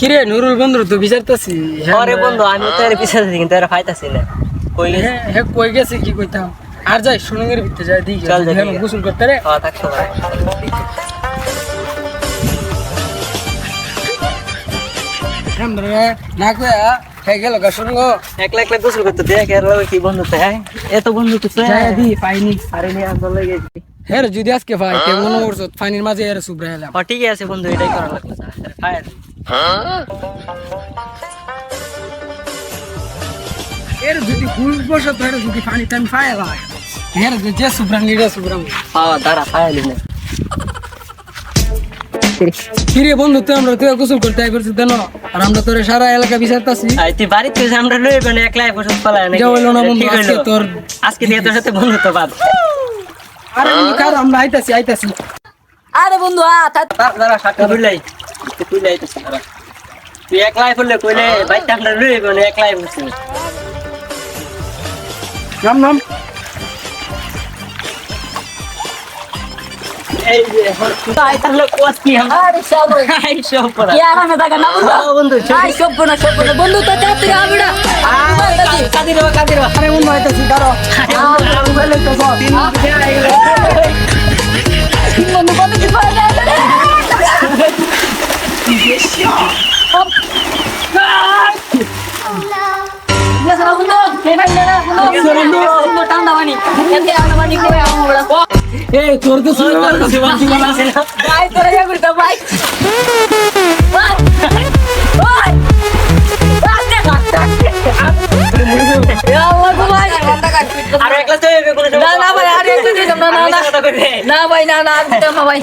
কিরে নুরুল বন্ধু তো বিচারতাছি আরে বন্ধু আমি তো এর পিছনে দিই কিন্তু এর ফাইতাছি না কই গেছে হ্যাঁ কই গেছে কি কইতাম আর যাই সুনঙ্গের ভিতরে যাই দিই চল যাই গোসল করতে রে হ্যাঁ থাকতো ভাই না কয়া হ্যাঁ গেল গা শুনগ একলা একলা গোসল করতে দেখ এর লগে কি বন্ধু তো হ্যাঁ এত বন্ধু তো যাই দি পাইনি আরে নি আন্দোলন লেগে গেছি হ্যাঁ যদি আজকে ভাই কে মনে করছো ফাইনির মাঝে এর সুব্রা এলাম ও ঠিক আছে বন্ধু এটাই করা লাগবে ফায়ার এর যদি ফুল বসত হয় যদি পানি টাইম ফায়া ভাই হ্যাঁ যে সুব্রা নিরা সুব্রা হ্যাঁ দাঁড়া ফায়ার লিনে কিরে বন্ধু তুই আমরা তুই গোসল করতে আই করছিস দেন আর আমরা তোরে সারা এলাকা বিচারতাছি আই তুই বাড়িতে এসে আমরা লইবে না একলাই বসে পালা না যা হইলো না বন্ধু আজকে তোর আজকে দিয়ে তোর সাথে বন্ধু তো বাদ আরে বন্ধু কার আমরা আইতাছি আরে বন্ধু দাঁড়া সাকা বুলাই তুই লাই তো দাঁড়া তুই একলাই বললে কইলে বাইতে আমরা লইবে না একলাই বসে নাম নাম এই যে তাই তাহলে কোস কি আমরা আরে সব আই সব পড়া কি আর না দাগা না বন্ধু আই সব না বন্ধু তো চাতে আমরা কাদির আরে বন্ধু আইতাছি দাঁড়াও মোবাইলে তো সব বন্ধু বন্ধু কি করে রে ঠান্ডা পানি এই তোর তো শুরু কর ভাই তোরা যা করতে ভাই আর একলা তো কোনো না ভাই আর একটু দিতাম না ভাই না ভাই